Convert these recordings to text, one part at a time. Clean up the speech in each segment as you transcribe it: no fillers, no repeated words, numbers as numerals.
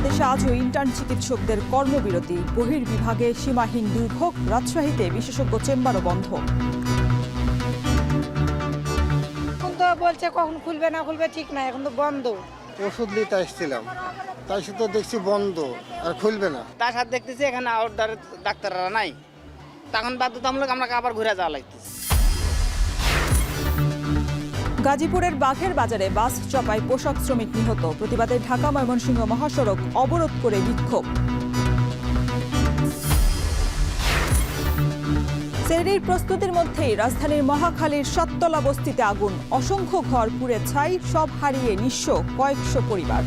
বাংলাদেশে আজও ইন্টার্ন চিকিৎসকদের কর্মবিরতি, বহির্বিভাগে সীমাহীন দুর্ভোগ, রাজশাহীতে বিশেষজ্ঞ চেম্বারও বন্ধ। এখন তো বলছে কখন খুলবে না খুলবে ঠিক না, এখন তো বন্ধ। ওষুধ নিতে আসছিলাম, তাই সে তো দেখছি বন্ধ আর খুলবে না। তার সাথে দেখতেছি এখানে আউটডোর ডাক্তাররা নাই, তখন বাধ্যতামূলক আমরা আবার ঘুরে যাওয়া লাগতেছে। গাজীপুরের বাঘের বাজারে বাস চাপায় পোশাক শ্রমিক নিহত, প্রতিবাদে ঢাকা ময়মনসিংহ মহাসড়ক অবরোধ করে বিক্ষোভ। সেহরির প্রস্তুতির মধ্যেই রাজধানীর মহাখালীর সাততলা বস্তিতে আগুন, অসংখ্য ঘর পুড়ে ছাই, সব হারিয়ে নিঃস্ব কয়েকশো পরিবার।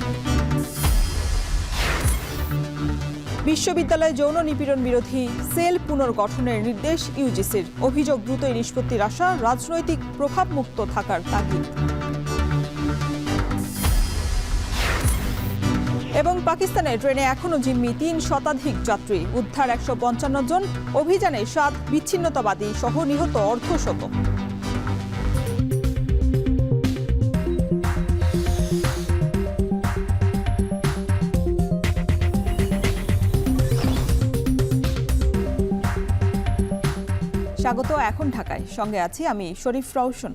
বিশ্ববিদ্যালয়ে যৌন নিপীড়ন বিরোধী সেল পুনর্গঠনের নির্দেশ ইউজিসির, অভিযোগ দ্রুতই নিষ্পত্তির আশা, রাজনৈতিক প্রভাবমুক্ত থাকার তাগিদ। এবং পাকিস্তানের ট্রেনে এখনো জিম্মি ৩ শতাধিক যাত্রী, উদ্ধার ১৫৫ জন, অভিযানে ৭ বিচ্ছিন্নতাবাদী সহ নিহত অর্ধশত। স্বাগত, এখন ঢাকায়, সঙ্গে আছি আমি শরীফ রওশন।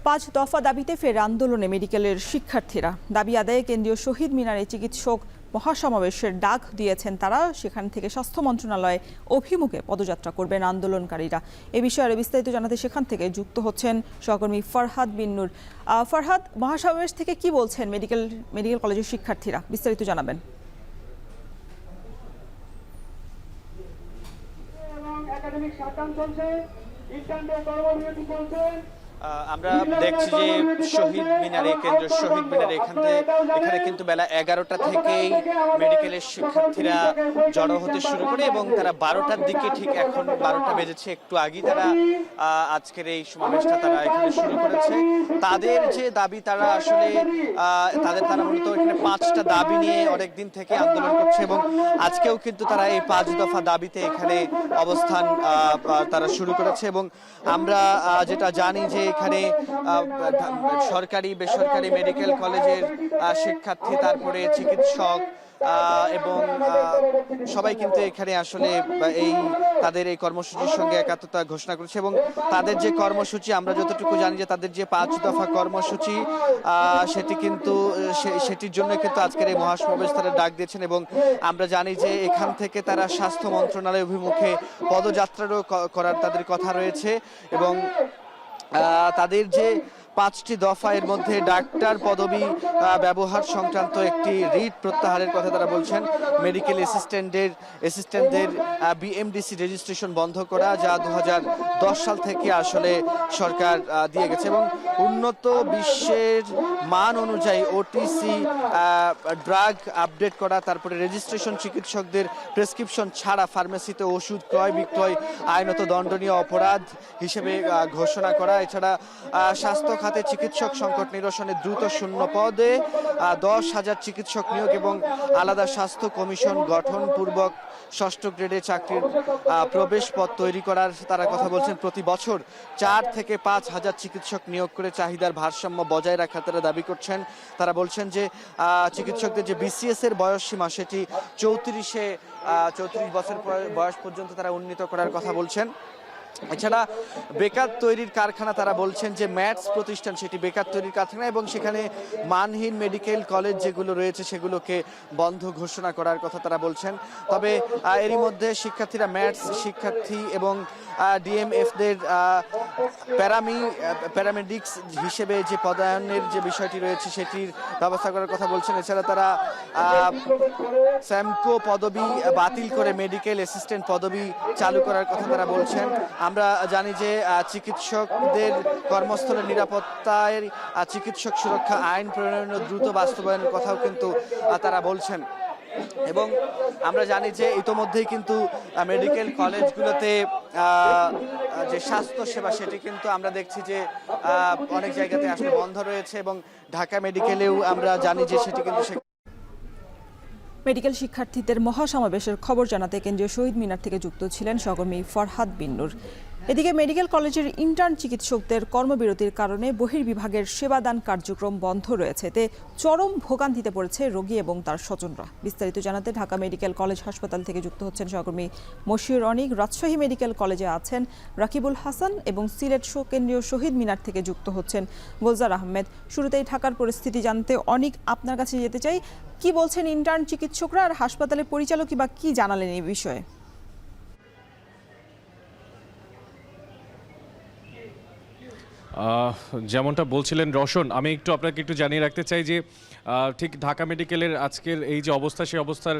৫ দফা দাবিতে ফের আন্দোলনে মেডিকেলের শিক্ষার্থীরা, দাবি আদায়ে কেন্দ্রীয় শহীদ মিনারে চিকিৎসক মহাসমাবেশের ডাক দিয়েছেন তারা। সেখান থেকে স্বাস্থ্য মন্ত্রণালয় অভিমুখে পদযাত্রা করবেন আন্দোলনকারীরা। এ বিষয়ে আরো বিস্তারিত জানাতে সেখান থেকে যুক্ত হচ্ছেন সহকর্মী ফরহাদ বিন নূর। ফরহাদ, মহাসমাবেশ থেকে কি বলছেন মেডিকেল কলেজের শিক্ষার্থীরা, বিস্তারিত জানাবেন। আমরা দেখছি যে শহীদ মিনারে, কেন্দ্রীয় শহীদ মিনারে এখানে কিন্তু বেলা 11টা থেকেই মেডিকেলের শিক্ষার্থীরা জড়ো হতে শুরু করে এবং তারা 12টার দিকে, ঠিক এখন 12টা বেজেছে একটু আগেই তারা আজকের এই সমাবেশটা তারা এখানে শুরু করেছে। তাদের যে দাবি, তারা আসলে তারা মূলত এখানে 5টা দাবি নিয়ে অনেকদিন থেকে আন্দোলন করছে এবং আজকেও কিন্তু তারা এই 5 দফা দাবিতে এখানে অবস্থান তারা শুরু করেছে। এবং আমরা যেটা জানি যে এখানে সরকারি বেসরকারি মেডিকেল কলেজের শিক্ষার্থী, তারপরে চিকিৎসক এবং সবাই কিন্তু এখানে আসলে তাদের এই কর্মসূচির সঙ্গে একাত্মতা ঘোষণা করেছে। এবং তাদের যে কর্মসূচি, আমরা যতটুকু জানি যে তাদের যে 5 দফা কর্মসূচি, সেটির জন্য কিন্তু আজকের এই মহাসমাবেশ তারা ডাক দিয়েছেন। এবং আমরা জানি যে এখান থেকে তারা স্বাস্থ্য মন্ত্রণালয় অভিমুখে পদযাত্রারও করার তাদের কথা রয়েছে। এবং তাদের যে 5টি দফা, এর মধ্যে ডাক্তার পদবি ব্যবহার সংক্রান্ত একটি রিট প্রত্যাহারের কথা তারা বলছেন, মেডিকেল অ্যাসিস্ট্যান্টদের বিএমডিসি রেজিস্ট্রেশন বন্ধ করা, যা 2010 সাল থেকে আসলে সরকার দিয়ে গেছে, এবং উন্নত বিশ্বের মান অনুযায়ী ওটিসি ড্রাগ আপডেট করা, তারপরে রেজিস্ট্রেশন চিকিৎসকদের প্রেসক্রিপশন ছাড়া ফার্মেসিতে ওষুধ ক্রয় বিক্রয় আইনত দণ্ডনীয় অপরাধ হিসেবে ঘোষণা করা। এছাড়া স্বাস্থ্য খাতে চিকিৎসক সংকট নিরসনে দ্রুত শূন্য পদে 10,000 চিকিৎসক নিয়োগ এবং আলাদা স্বাস্থ্য কমিশন গঠনপূর্বক 6ষ্ঠ গ্রেডে চাকরির প্রবেশ পথ তৈরি করার তারা কথা বলছেন। প্রতি বছর 4 থেকে 5 হাজার চিকিৎসক নিয়োগ করে চাহিদার ভারসাম্য বজায় রাখার তারা দাবি করছেন। তারা বলছেন যে চিকিৎসকদের যে বিসিএস এর বয়সসীমা, সেটি 34 বছর বয়স পর্যন্ত তারা উন্নীত করার কথা বলছেন। এছাড়া বেকার তৈরির কারখানা, তারা বলছেন যে ম্যাটস প্রতিষ্ঠান সেটি বেকার তৈরির কারখানা এবং সেখানে মানহীন মেডিকেল কলেজ যেগুলো রয়েছে সেগুলোকে বন্ধ ঘোষণা করার কথা তারা বলছেন। তবে এরই মধ্যে শিক্ষার্থীরা ম্যাটস শিক্ষার্থী এবং ডিএমএফদের প্যারামেডিক্স হিসেবে যে পদায়নের যে বিষয়টি রয়েছে সেটির ব্যবস্থা করার কথা বলছেন। এছাড়া তারা স্যামকো পদবি বাতিল করে মেডিকেল অ্যাসিস্ট্যান্ট পদবি চালু করার কথা তারা বলছেন। আমরা জানি যে চিকিৎসকদের কর্মস্থলের নিরাপত্তায় চিকিৎসক সুরক্ষা আইন প্রণয়নের দ্রুত বাস্তবায়নের কথাও কিন্তু তারা বলছেন। এবং আমরা জানি যে ইতোমধ্যেই কিন্তু মেডিকেল কলেজগুলোতে যে স্বাস্থ্য সেবা, সেটি কিন্তু আমরা দেখছি যে অনেক জায়গাতে আসলে বন্ধ রয়েছে এবং ঢাকা মেডিকেলেও আমরা জানি যে সেটি কিন্তু মেডিকেল শিক্ষার্থীদের মহাসমাবেশের খবর জানাতে কেন্দ্রীয় শহীদ মিনার থেকে যুক্ত ছিলেন সহকর্মী ফরহাদ বিন নূর। এদিকে মেডিকেল কলেজের ইন্টার্ন চিকিৎসকদের কর্মবিরতির কারণে বহির্বিভাগের সেবাদান কার্যক্রম বন্ধ রয়েছে। এতে চরম ভোগান্তিতে পড়েছে রোগী এবং তার স্বজনরা। বিস্তারিত জানাতে ঢাকা মেডিকেল কলেজ হাসপাতাল থেকে যুক্ত হচ্ছেন সহকর্মী মশিউর অনিক, রাজশাহী মেডিকেল কলেজে আছেন রাকিবুল হাসান এবং সিলেট কেন্দ্রীয় শহীদ মিনার থেকে যুক্ত হচ্ছেন গুলজার আহমেদ। শুরুতেই ঢাকার পরিস্থিতি জানতে অনিক আপনার কাছে যেতে চাই, কি বলছেন ইন্টার্ন চিকিৎসকরা আর হাসপাতালের পরিচালকই বা কি জানালেন এই বিষয়ে? যেমনটা বলছিলেন রওশন, আমি আপনাকে একটু জানিয়ে রাখতে চাই যে ঠিক ঢাকা মেডিকেলের আজকের এই যে অবস্থা, সেই অবস্থার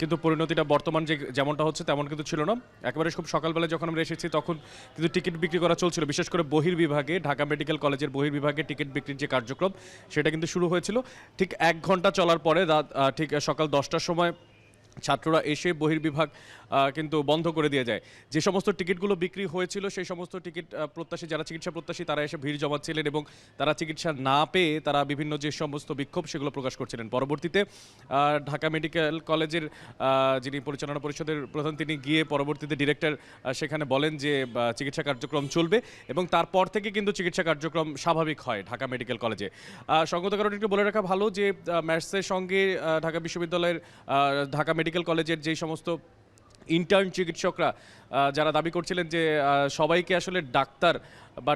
কিন্তু পরিণতিটা বর্তমান যেমনটা হচ্ছে তেমন কিন্তু ছিল না। একেবারে খুব সকালবেলা যখন আমরা এসেছি তখন কিন্তু টিকিট বিক্রি করা চলছিল, বিশেষ করে বহির্বিভাগে, ঢাকা মেডিকেল কলেজের বহির্বিভাগে টিকিট বিক্রির যে কার্যক্রম সেটা কিন্তু শুরু হয়েছিল। ঠিক 1 ঘন্টা চলার পরে ঠিক সকাল 10টার সময় ছাত্ররা এসে বহির্বিভাগ কিন্তু বন্ধ করে দিয়ে যায়। যে সমস্ত টিকিটগুলো বিক্রি হয়েছিল সেই সমস্ত টিকিট প্রত্যাশী, যারা চিকিৎসা প্রত্যাশী, তারা এসে ভিড় জমাচ্ছিলেন এবং তারা চিকিৎসা না পেয়ে তারা বিভিন্ন যে সমস্ত বিক্ষোভ সেগুলো প্রকাশ করছিলেন। পরবর্তীতে ঢাকা মেডিকেল কলেজের যিনি পরিচালনা পরিষদের প্রধান, তিনি গিয়ে পরবর্তীতে ডিরেক্টর সেখানে বলেন যে চিকিৎসা কার্যক্রম চলবে এবং তারপর থেকে কিন্তু চিকিৎসা কার্যক্রম স্বাভাবিক হয় ঢাকা মেডিকেল কলেজে। সঙ্গত কারণে একটু বলে রাখা ভালো যে ম্যাথসের সঙ্গে ঢাকা বিশ্ববিদ্যালয়ের ঢাকা মেডিকেল কলেজের যেই সমস্ত ইন্টার্ন চিকিৎসকরা যারা দাবি করছিলেন যে সবাইকে আসলে ডাক্তার বা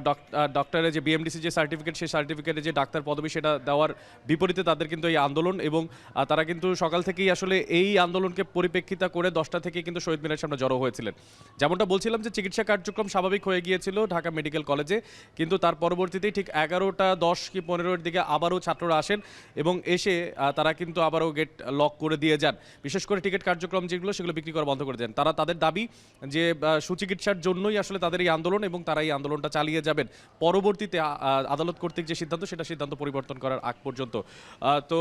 ডক্টরের যে বিএমডিসি যে সার্টিফিকেট, সেই সার্টিফিকেটে যে ডাক্তার পদবি সেটা দেওয়ার বিপরীতে তাদের কিন্তু এই আন্দোলন এবং তারা কিন্তু সকাল থেকেই আসলে এই আন্দোলনকে পরিপ্রেক্ষিত করে 10টা থেকে কিন্তু শহীদ মিনারের সামনে জড়ো হয়েছিলেন। যেমনটা বলছিলাম যে চিকিৎসা কার্যক্রম স্বাভাবিক হয়ে গিয়েছিল ঢাকা মেডিকেল কলেজে, কিন্তু তার পরবর্তীতেই ঠিক 11টা 10 কি 15-এর দিকে আবারও ছাত্ররা আসেন এবং এসে তারা কিন্তু আবারও গেট লক করে দিয়ে যান। বিশেষ করে টিকিট কার্যক্রম যেগুলো সেগুলো বিক্রি করা বন্ধ করে দেন। তাদের দাবি যে সুচিকিৎসার জন্যই আসলে তাদের এই আন্দোলন এবং তারা এই আন্দোলনটা চালিয়ে যাবেন পরবর্তীতে আদালত কর্তৃক যে সিদ্ধান্ত, সেটা সিদ্ধান্ত পরিবর্তন করার আগ পর্যন্ত। তো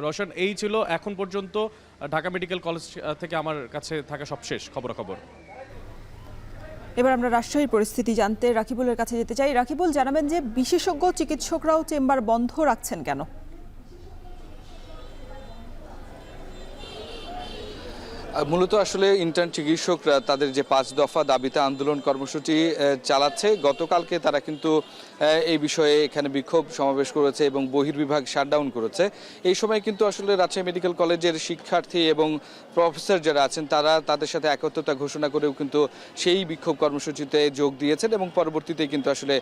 রওশন, এই ছিল এখন পর্যন্ত ঢাকা মেডিকেল কলেজ থেকে আমার কাছে থাকা সবশেষ খবরাখবর। এবার আমরা রাজশাহীর পরিস্থিতি জানতে রাকিবুলের কাছে যেতে চাই। রাকিবুল, জানাবেন যে বিশেষজ্ঞ চিকিৎসকরাও চেম্বার বন্ধ রাখছেন কেন? মূলত আসলে ইন্টার্ন চিকিৎসকরা তাদের যে 5 দফা দাবিতে আন্দোলন কর্মসূচি চালাচ্ছে। গতকালকে তারা কিন্তু এই বিষয়ে এখানে বিক্ষোভ সমাবেশ করেছে এবং বহির্বিভাগ শাটডাউন করেছে। এই সময় কিন্তু আসলে রাজশাহী মেডিকেল কলেজের শিক্ষার্থী এবং প্রফেসর যারা আছেন তারা তাদের সাথে একত্রতা ঘোষণা করেও কিন্তু সেই বিক্ষোভ কর্মসূচিতে যোগ দিয়েছেন এবং পরবর্তীতে কিন্তু আসলে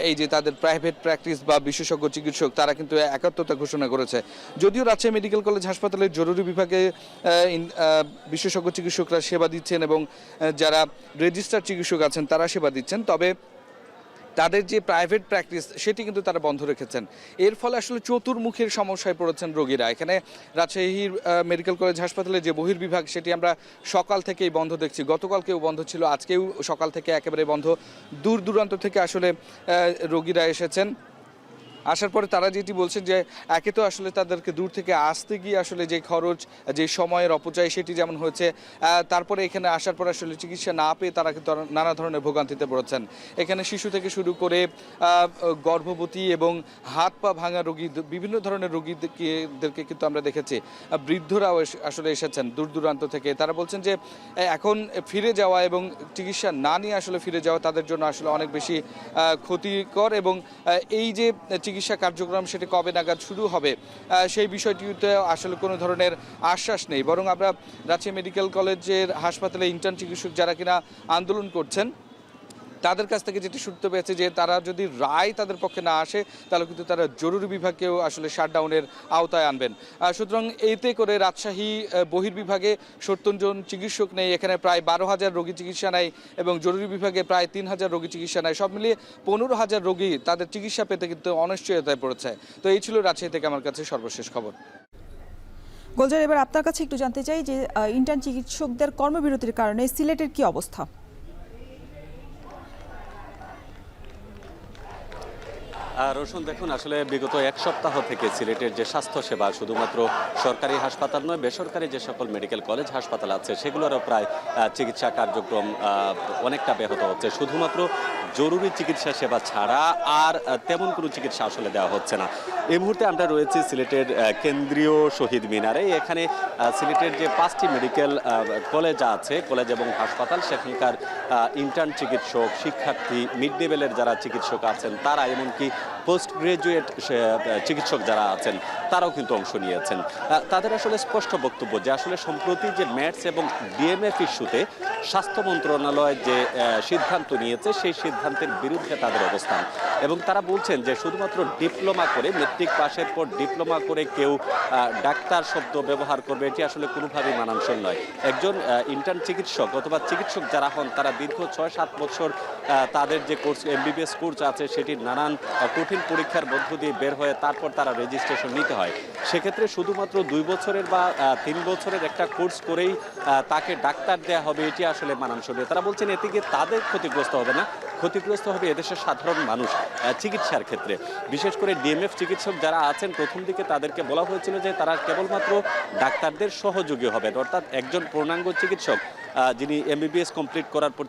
এই যে তাদের প্রাইভেট প্র্যাকটিস বা বিশেষজ্ঞ চিকিৎসক, তারা কিন্তু একত্রতা ঘোষণা করেছে। যদিও রাজশাহী মেডিকেল কলেজ হাসপাতালের জরুরি বিভাগে বিশেষজ্ঞ চিকিৎসকরা সেবা দিচ্ছেন এবং যারা রেজিস্টার চিকিৎসক আছেন তারা সেবা দিচ্ছেন, তবে তাদের যে প্রাইভেট প্র্যাকটিস সেটি কিন্তু তারা বন্ধ রেখেছেন। এর ফলে আসলে চতুর্মুখীর সমস্যায় পড়েছেন রোগীরা। এখানে রাজশাহীর মেডিকেল কলেজ হাসপাতালে যে বহির্বিভাগ সেটি আমরা সকাল থেকেই বন্ধ দেখছি। গতকালকেও বন্ধ ছিল, আজকেও সকাল থেকে একেবারে বন্ধ। দূর দূরান্ত থেকে আসলে রোগীরা এসেছেন। আসার পরে তারা যেটি বলছেন যে একে তো আসলে তাদেরকে দূর থেকে আসতে গিয়ে আসলে যে খরচ, যে সময়ের অপচয় সেটি যেমন হয়েছে, তারপরে এখানে আসার পর আসলে চিকিৎসা না পেয়ে তারা কিন্তু নানা ধরনের ভোগান্তিতে পড়েছেন। এখানে শিশু থেকে শুরু করে গর্ভবতী এবং হাত পা ভাঙা রোগী, বিভিন্ন ধরনের রোগীদেরকে কিন্তু আমরা দেখেছি। বৃদ্ধরাও আসলে এসেছেন দূর দূরান্ত থেকে। তারা বলছেন যে এখন ফিরে যাওয়া এবং চিকিৎসা না নিয়ে আসলে ফিরে যাওয়া তাদের জন্য আসলে অনেক বেশি ক্ষতিকর এবং এই যে চিকিৎসা কার্যক্রম সেটি কবে নাগাদ শুরু হবে সেই বিষয়টিতে আসলে কোনো ধরনের আশ্বাস নেই। বরং আমরা রাজশাহী মেডিকেল কলেজের হাসপাতালে ইন্টার্ন চিকিৎসক যারা কিনা আন্দোলন করছেন তাদের কাছ থেকে যেটি শুনতে পেয়েছে যে তারা যদি রায় তাদের পক্ষে না আসে তাহলে কিন্তু তারা জরুরি বিভাগকেও আসলে শাটডাউনের আওতায় আনবেন। সুতরাং এতে করে রাজশাহী বহির্বিভাগে 70 জন চিকিৎসক নেই, এখানে প্রায় 12,000 রোগী চিকিৎসা নেয় এবং জরুরি বিভাগে প্রায় 3,000 রোগী চিকিৎসা নেয়। সব মিলিয়ে 15,000 রোগী তাদের চিকিৎসা পেতে কিন্তু অনিশ্চয়তায় পড়েছে। তো এই ছিল রাজশাহী থেকে আমার কাছে সর্বশেষ খবর। গুলজার, এবার আপনার কাছে একটু জানতে চাই যে ইন্টার্ন চিকিৎসকদের কর্মবিরতির কারণে সিলেটের কি অবস্থা? রোশন, দেখুন আসলে বিগত এক সপ্তাহ থেকে সিলেটের যে স্বাস্থ্যসেবা শুধুমাত্র সরকারি হাসপাতাল নয়, বেসরকারি যে সকল মেডিকেল কলেজ হাসপাতাল আছে সেগুলোরও প্রায় চিকিৎসা কার্যক্রম অনেকটা ব্যাহত হচ্ছে। শুধুমাত্র জরুরি চিকিৎসা সেবা ছাড়া আর তেমন কোনো চিকিৎসা আসলে দেওয়া হচ্ছে না। এই মুহূর্তে আমরা রয়েছি সিলেটের কেন্দ্রীয় শহীদ মিনারে। এখানে সিলেটের যে 5টি মেডিকেল কলেজ আছে, কলেজ এবং হাসপাতাল, সেখানকার ইন্টার্ন চিকিৎসক, শিক্ষার্থী, মিড লেভেলের যারা চিকিৎসক আছেন তারা, এমনকি পোস্ট গ্রাজুয়েট চিকিৎসক যারা আছেন তারাও কিন্তু অংশ নিয়েছেন। তাদের আসলে স্পষ্ট বক্তব্য যে আসলে সম্প্রতি যে ম্যাটস এবং ডিএমএফ ইস্যুতে স্বাস্থ্য মন্ত্রণালয় যে সিদ্ধান্ত নিয়েছে সেই সিদ্ধান্তের বিরুদ্ধে তাদের অবস্থান, এবং তারা বলছেন যে শুধুমাত্র ডিপ্লোমা করে, মেট্রিক পাশের পর ডিপ্লোমা করে কেউ ডাক্তার শব্দ ব্যবহার করবে, এটি আসলে কোনোভাবেই মানানসই নয়। একজন ইন্টার্ন চিকিৎসক অথবা চিকিৎসক যারা হন তারা দীর্ঘ 6-7 বছর তাদের যে কোর্স, এমবিবিএস কোর্স আছে, সেটির নানান কঠিন পরীক্ষার মধ্য দিয়ে বের হয়ে তারপর তারা রেজিস্ট্রেশন নিতে হয়। সেক্ষেত্রে শুধুমাত্র 2 বছরের বা 3 বছরের একটা কোর্স করেই তাকে ডাক্তার দেওয়া হবে, এটি আসলে মানানসই নয়। তারা বলছেন এতে গিয়ে তাদের ক্ষতিগ্রস্ত হবে না, ক্ষতিগ্রস্ত হবে এদেশের সাধারণ মানুষ চিকিৎসার ক্ষেত্রে। বিশেষ করে ডিএমএফ চিকিৎসক যারা আছেন, প্রথম দিকে তাদেরকে বলা হয়েছিল যে তারা কেবলমাত্র ডাক্তারদের সহযোগী হবেন, অর্থাৎ একজন পূর্ণাঙ্গ চিকিৎসক যিনি এমবিবিএস কমপ্লিট করার পর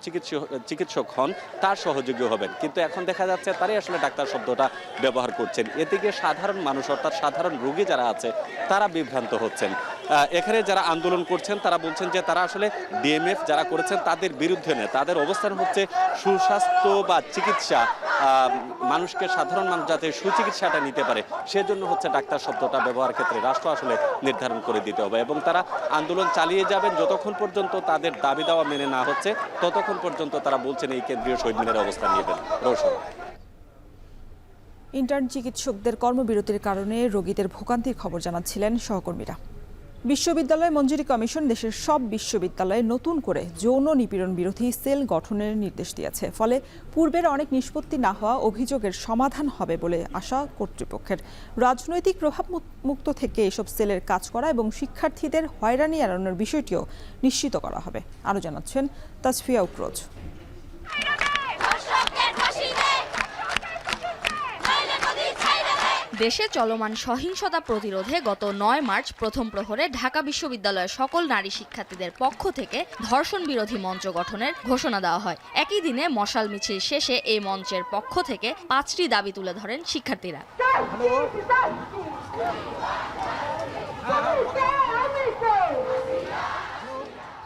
চিকিৎসক হন তার সহযোগী হবেন। কিন্তু এখন দেখা যাচ্ছে তারাই আসলে ডাক্তার শব্দটা ব্যবহার করছেন। এতে গিয়ে সাধারণ মানুষ অর্থাৎ সাধারণ রোগী যারা আছে তারা বিভ্রান্ত হচ্ছেন। এখানে যারা আন্দোলন করছেন তারা বলছেন যে তারা আসলে ডিএমএফ যারা করেছেন তাদের বিরুদ্ধে নেয়, তাদের অবস্থান হচ্ছে সুস্বাস্থ্য বা চিকিৎসা, মানুষকে, সাধারণ মানুষ যাতে সুচিকিৎসাটা নিতে পারে সেজন্য হচ্ছে ডাক্তার শব্দটা ব্যবহার ক্ষেত্রে রাষ্ট্র আসলে নির্ধারণ করে দিতে হবে, এবং তারা আন্দোলন চালিয়ে যাবেন যতক্ষণ পর্যন্ত তাদের দাবি দাওয়া মেনে না হচ্ছে, ততক্ষণ পর্যন্ত তারা বলছেন এই কেন্দ্রীয় শহীদ মিনারে অবস্থান নেবেন। রোশন, ইন্টার্ন চিকিৎসকদের কর্মবিরতির কারণে রোগীদের ভোগান্তির খবর জানাচ্ছিলেন সহকর্মীরা। বিশ্ববিদ্যালয় মঞ্জুরি কমিশন দেশের সব বিশ্ববিদ্যালয়ে নতুন করে যৌন নিপীড়ন বিরোধী সেল গঠনের নির্দেশ দিয়েছে। ফলে পূর্বের অনেক নিষ্পত্তি না হওয়া অভিযোগের সমাধান হবে বলে আশা কর্তৃপক্ষের। রাজনৈতিক প্রভাব মুক্ত থেকে এসব সেলের কাজ করা এবং শিক্ষার্থীদের হয়রানি এড়ানোর বিষয়টিও নিশ্চিত করা হবে। আরও জানাচ্ছেন তাসফিয়া উকরোজ। দেশে চলমান সহিংসতা প্রতিরোধে গত 9 মার্চ প্রথম প্রহরে ঢাকা বিশ্ববিদ্যালয়ের সকল নারী শিক্ষার্থীদের পক্ষ থেকে ধর্ষণ বিরোধী মঞ্চ গঠনের ঘোষণা দেওয়া হয়। একই দিনে মশাল মিছিল শেষে এই মঞ্চের পক্ষ থেকে 5টি দাবি তুলে ধরেন শিক্ষার্থীরা।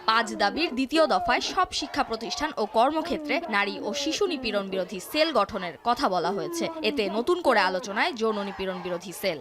5 দাবির দ্বিতীয় দফায় সব শিক্ষা প্রতিষ্ঠান ও কর্মক্ষেত্রে নারী ও শিশু নিপীড়ন বিরোধী সেল গঠনের কথা বলা হয়েছে। এতে নতুন করে আলোচনায় যৌন নিপীড়ন বিরোধী সেল।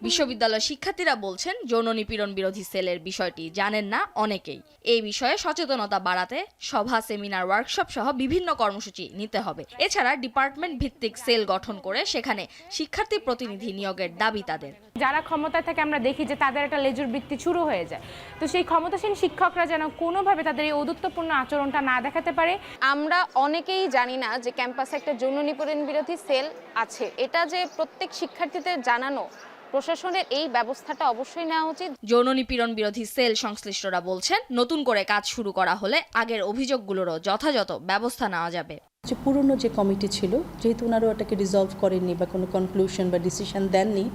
বিশ্ববিদ্যালয় শিক্ষার্থীরা বলছেন যৌন নিপীড়ন বিরোধী সেলের বিষয়টি জানেন না অনেকেই। এই বিষয়ে সচেতনতা বাড়াতে সভা, সেমিনার, ওয়ার্কশপ সহ বিভিন্ন কর্মসূচি নিতে হবে। এছাড়া ডিপার্টমেন্ট ভিত্তিক সেল গঠন করে সেখানে শিক্ষার্থী প্রতিনিধি নিয়োগের দাবি তাদের। যারা ক্ষমতায় থাকে আমরা দেখি যে তাদের একটা লেজুর বৃত্তি শুরু হয়ে যায়, তো সেই ক্ষমতাসীন শিক্ষকরা যেন কোনোভাবে তাদের এই ঔদ্ধত্যপূর্ণ আচরণটা না দেখাতে পারে। আমরা অনেকেই জানি না যে ক্যাম্পাসে একটা যৌন নিপীড়ন বিরোধী সেল আছে। এটা যে প্রত্যেক শিক্ষার্থীদের জানানো, প্রশাসনের এই ব্যবস্থাটা অবশ্যই নেওয়া উচিত। যৌন নিপীড়ন বিরোধী সেল সংশ্লিষ্টরা বলছেন নতুন করে কাজ শুরু করা হলে আগের অভিযোগগুলোরও যথাযথ ব্যবস্থা নেওয়া যাবে। যে পুরনো যে কমিটি ছিল, যেহেতু ওনারা ওটাকে রিজলভ করেননি বা কোনো কনক্লুশন বা ডিসিশন দেননি,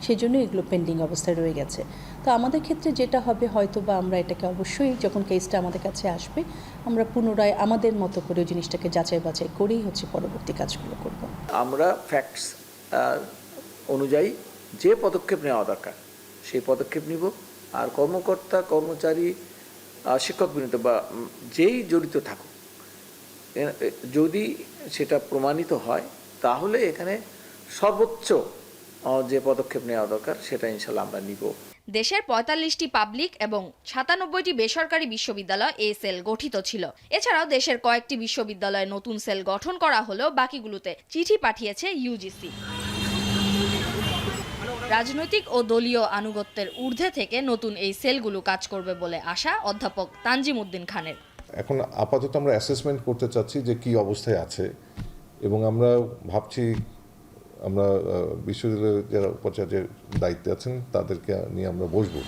সেই জন্য এগুলো পেন্ডিং অবস্থায় রয়ে গেছে। তো আমাদের ক্ষেত্রে যেটা হবে, হয়তো বা আমরা এটাকে অবশ্যই যখন কেসটা আমাদের কাছে আসবে আমরা পুনরায় আমাদের মতো করে ওই জিনিসটাকে যাচাই বাছাই করেই হচ্ছে পরবর্তী কাজগুলো করব। আমরা ফ্যাক্টস অনুযায়ী যে পদক্ষেপ নেওয়া দরকার সেই পদক্ষেপ নিব। আর কর্মকর্তা, কর্মচারী, শিক্ষকবৃন্দ বা যেই জড়িত থাকুক, যদি সেটা প্রমাণিত হয় তাহলে এখানে সর্বোচ্চ যে পদক্ষেপ নেওয়া দরকার সেটা ইনশাল্লাহ আমরা নিব। দেশের 45টি পাবলিক এবং 97টি বেসরকারি বিশ্ববিদ্যালয় এই সেল গঠিত ছিল। এছাড়াও দেশের কয়েকটি বিশ্ববিদ্যালয়ে নতুন সেল গঠন করা হলেও বাকিগুলোতে চিঠি পাঠিয়েছে ইউজিসি। রাজনৈতিক ও দলীয় আনুগত্যের ঊর্ধ্বে থেকে নতুন এই সেলগুলো কাজ করবে বলে আশা অধ্যাপক তানজিম উদ্দিন খানের। এখন আপাতত আমরা অ্যাসেসমেন্ট করতে চাচ্ছি যে কি অবস্থায় আছে, এবং আমরা ভাবছি আমরা বিশ্ববিদ্যালয়ের যারা উপাচার্যের দায়িত্বে আছেন তাদেরকে নিয়ে আমরা বসবো।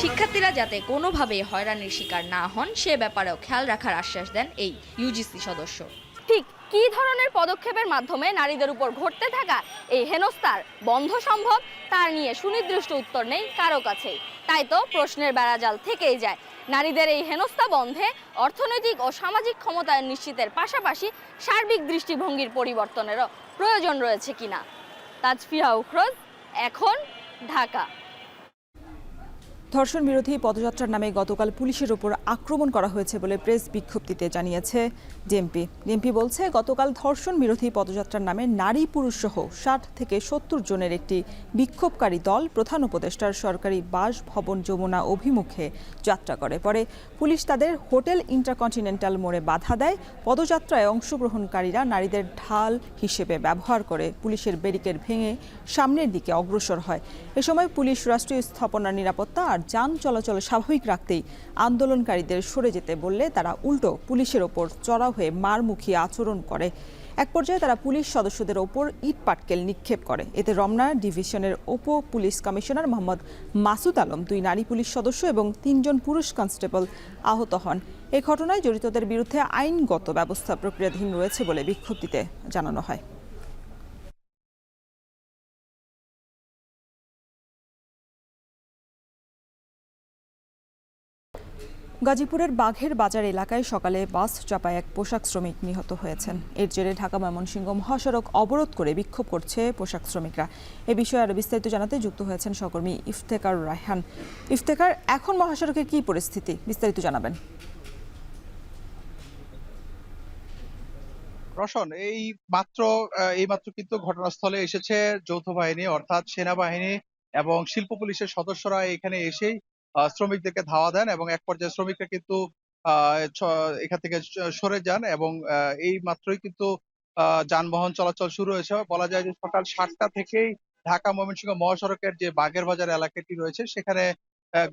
শিক্ষার্থীরা যাতে কোনোভাবেই হয়রানির শিকার না হন সে ব্যাপারেও খেয়াল রাখার আশ্বাস দেন এই ইউজিসি সদস্য। ঠিক কী ধরনের পদক্ষেপের মাধ্যমে নারীদের উপর ঘটতে থাকা এই হেনস্থার বন্ধ সম্ভব তার নিয়ে সুনির্দিষ্ট উত্তর নেই কারো কাছেই। তাই তো প্রশ্নের বেড়াজাল থেকেই যায়। নারীদের এই হেনস্থা বন্ধে অর্থনৈতিক ও সামাজিক ক্ষমতায়ন নিশ্চিতের পাশাপাশি সার্বিক দৃষ্টিভঙ্গির পরিবর্তনেরও প্রয়োজন রয়েছে কিনা। তাজফিয়া উখরোজ, এখন, ঢাকা। ধর্ষণ বিরোধী পদযাত্রার নামে গতকাল পুলিশের ওপর আক্রমণ করা হয়েছে বলে প্রেস বিজ্ঞপ্তিতে জানিয়েছে ডিএমপি। ডিএমপি বলছে, গতকাল ধর্ষণ বিরোধী পদযাত্রার নামে নারী পুরুষ সহ ৬০ থেকে ৭০ জনের একটি বিক্ষোভকারী দল প্রধান উপদেষ্টার সরকারি বাসভবন যমুনা অভিমুখে যাত্রা করে। পরে পুলিশ তাদের হোটেল ইন্টারকন্টিনেন্টাল মোড়ে বাধা দেয়। পদযাত্রায় অংশগ্রহণকারীরা নারীদের ঢাল হিসেবে ব্যবহার করে পুলিশের ব্যারিকেড ভেঙে সামনের দিকে অগ্রসর হয়। এ সময় পুলিশ রাষ্ট্রীয় স্থাপনার নিরাপত্তা আর যান চলাচল স্বাভাবিক রাখতেই আন্দোলনকারীদের সরে যেতে বললে তারা উল্টো পুলিশের ওপর চড়াও হয়ে মারমুখী আচরণ করে। এক পর্যায়ে তারা পুলিশ সদস্যদের ওপর ইট পাটকেল নিক্ষেপ করে। এতে রমনা ডিভিশনের উপ পুলিশ কমিশনার মোহাম্মদ মাসুদ আলম, 2 নারী পুলিশ সদস্য এবং 3 জন পুরুষ কনস্টেবল আহত হন। এই ঘটনায় জড়িতদের বিরুদ্ধে আইনগত ব্যবস্থা প্রক্রিয়াধীন রয়েছে বলে বিজ্ঞপ্তিতে জানানো হয়। গাজীপুরের বাঘের বাজার এলাকায় সকালে বাস চাপায় এক পোশাক শ্রমিক নিহত হয়েছেন। এর জেরে ঢাকা ময়মনসিংহ মহাসড়ক অবরোধ করে বিক্ষোভ করছে পোশাক শ্রমিকরা। এ বিষয়ে আরো বিস্তারিত জানাতে যুক্ত হয়েছেন সহকর্মী ইফতেখার রায়হান। ইফতেখার, এখন মহাসড়কের কি পরিস্থিতি, বিস্তারিত জানাবেন। রোশন, এই মাত্র কিন্তু ঘটনাস্থলে এসেছে যৌথ বাহিনী, অর্থাৎ সেনাবাহিনী এবং শিল্প পুলিশের সদস্যরা এখানে এসেই শ্রমিকদেরকে ধাওয়া দেন এবং এক পর্যায়ে শ্রমিকরা কিন্তু এখান থেকে সরে যান এবং এই মাত্রই কিন্তু যানবাহন চলাচল শুরু হয়েছে। বলা যায় যে সকাল 7টা থেকেই ঢাকা ময়মনসিংহ মহাসড়কের যে বাগের বাজার এলাকাটি রয়েছে সেখানে